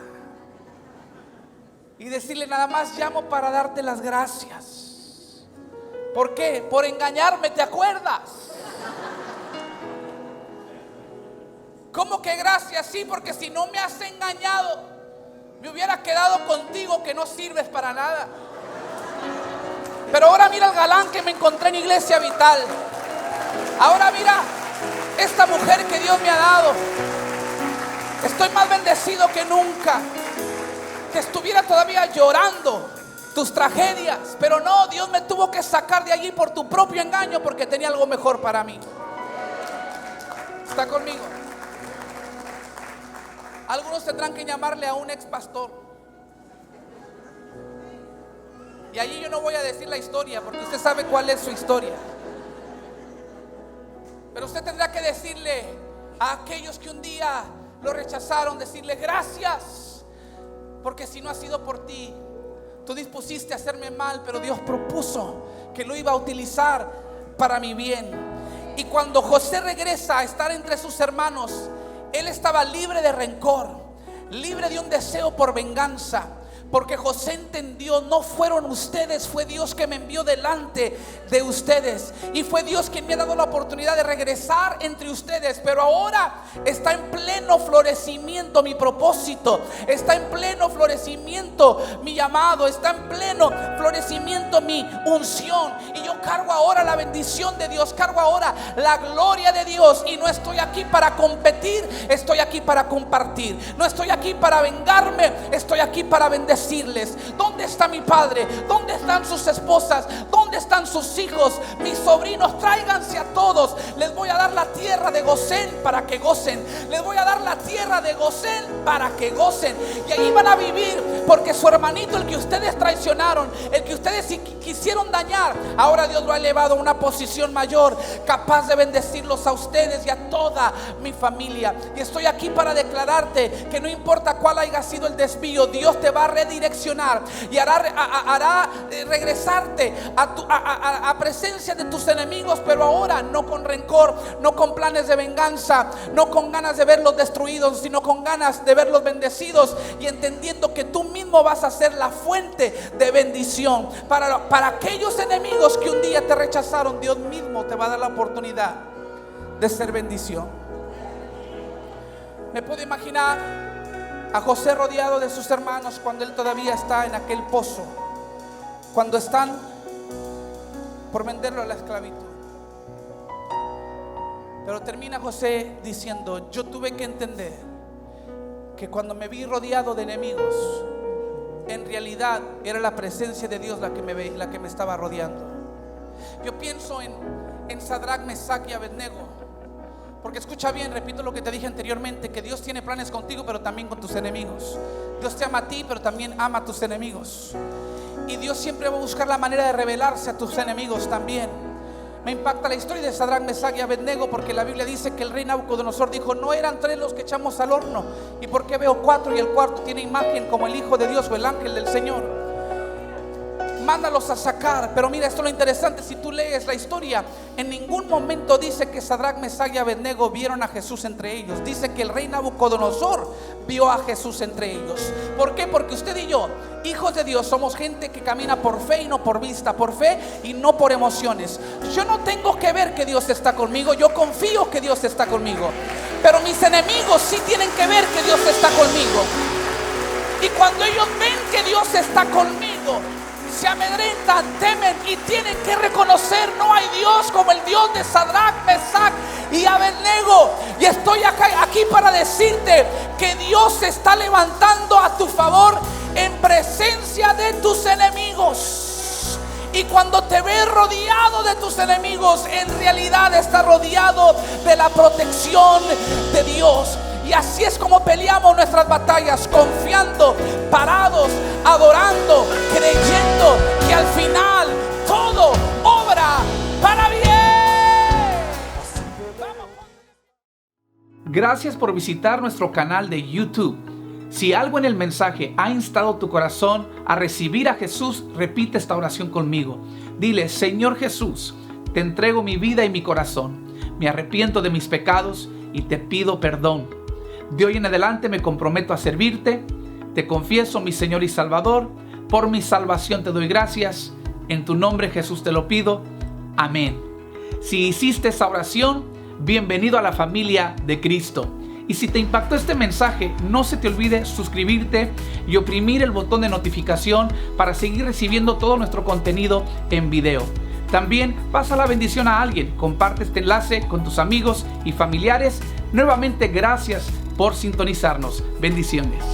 y decirle: nada más llamo para darte las gracias. ¿Por qué? Por engañarme, ¿te acuerdas? ¿Cómo que gracias? Sí, porque si no me has engañado, me hubiera quedado contigo, que no sirves para nada. Pero ahora mira el galán que me encontré en Iglesia Vital. Ahora mira esta mujer que Dios me ha dado. Estoy más bendecido que nunca. Que estuviera todavía llorando tus tragedias, pero no, Dios me tuvo que sacar de allí por tu propio engaño, porque tenía algo mejor para mí. ¿Está conmigo? Algunos tendrán que llamarle a un ex pastor, y allí yo no voy a decir la historia, porque usted sabe cuál es su historia. Pero usted tendrá que decirle a aquellos que un día lo rechazaron, decirle: gracias, porque si no ha sido por ti, tú dispusiste a hacerme mal, pero Dios propuso que lo iba a utilizar para mi bien. Y cuando José regresa a estar entre sus hermanos, él estaba libre de rencor, libre de un deseo por venganza, porque José entendió: no fueron ustedes, fue Dios que me envió delante de ustedes, y fue Dios quien me ha dado la oportunidad de regresar entre ustedes. Pero ahora está en pleno florecimiento mi propósito, está en pleno florecimiento mi llamado, está en pleno florecimiento mi unción, y yo cargo ahora la bendición de Dios, cargo ahora la gloria de Dios, y no estoy aquí para competir, estoy aquí para compartir. No estoy aquí para vengarme, estoy aquí para bendecirles. ¿Dónde está mi padre? ¿Dónde están sus esposas? ¿Dónde están sus hijos? Mis sobrinos, tráiganse a todos. Les voy a dar la tierra de Gosén para que gocen. Les voy a dar la tierra de Gosén para que gocen. Y ahí van a vivir, porque su hermanito, el que ustedes traicionaron, el que ustedes quisieron dañar, ahora Dios lo ha elevado a una posición mayor, capaz de bendecirlos a ustedes y a toda mi familia. Y estoy aquí para declararte que no importa cuánto cual haya sido el desvío, Dios te va a redireccionar y hará regresarte a presencia de tus enemigos, pero ahora no con rencor, no con planes de venganza, no con ganas de verlos destruidos, sino con ganas de verlos bendecidos, y entendiendo que tú mismo vas a ser la fuente de bendición para aquellos enemigos que un día te rechazaron. Dios mismo te va a dar la oportunidad de ser bendición. Me puedo imaginar a José rodeado de sus hermanos cuando él todavía está en aquel pozo, cuando están por venderlo a la esclavitud. Pero termina José diciendo: yo tuve que entender que cuando me vi rodeado de enemigos, en realidad era la presencia de Dios la que me estaba rodeando. Yo pienso en Sadrach, Mesach y Abednego, porque escucha bien, repito lo que te dije anteriormente, que Dios tiene planes contigo, pero también con tus enemigos. Dios te ama a ti, pero también ama a tus enemigos. Y Dios siempre va a buscar la manera de revelarse a tus enemigos también. Me impacta la historia de Sadrach, Mesach y Abednego, porque la Biblia dice que el rey Nabucodonosor dijo: no eran 3 los que echamos al horno, ¿y por qué veo 4 y el cuarto tiene imagen como el Hijo de Dios o el ángel del Señor? Mándalos a sacar. Pero mira, esto es lo interesante: si tú lees la historia, en ningún momento dice que Sadrach, Mesach y Abednego vieron a Jesús entre ellos. Dice que el rey Nabucodonosor vio a Jesús entre ellos. ¿Por qué? Porque usted y yo, hijos de Dios, somos gente que camina por fe y no por vista, por fe y no por emociones. Yo no tengo que ver que Dios está conmigo, yo confío que Dios está conmigo, pero mis enemigos sí tienen que ver que Dios está conmigo. Y cuando ellos ven que Dios está conmigo, se amedrentan, temen y tienen que reconocer: no hay Dios como el Dios de Sadrach, Mesach y Abednego. Y estoy aquí para decirte que Dios se está levantando a tu favor en presencia de tus enemigos. Y cuando te ves rodeado de tus enemigos, en realidad estás rodeado de la protección de Dios. Y así es como peleamos nuestras batallas, confiando, parados, adorando, creyendo que al final todo obra para bien. Gracias por visitar nuestro canal de YouTube. Si algo en el mensaje ha instado tu corazón a recibir a Jesús, repite esta oración conmigo. Dile: Señor Jesús, te entrego mi vida y mi corazón. Me arrepiento de mis pecados y te pido perdón. De hoy en adelante me comprometo a servirte. Te confieso, mi Señor y Salvador. Por mi salvación te doy gracias. En tu nombre, Jesús, te lo pido. Amén. Si hiciste esa oración, bienvenido a la familia de Cristo. Y si te impactó este mensaje, no se te olvide suscribirte y oprimir el botón de notificación para seguir recibiendo todo nuestro contenido en video. También pasa la bendición a alguien. Comparte este enlace con tus amigos y familiares. Nuevamente, gracias por sintonizarnos. Bendiciones.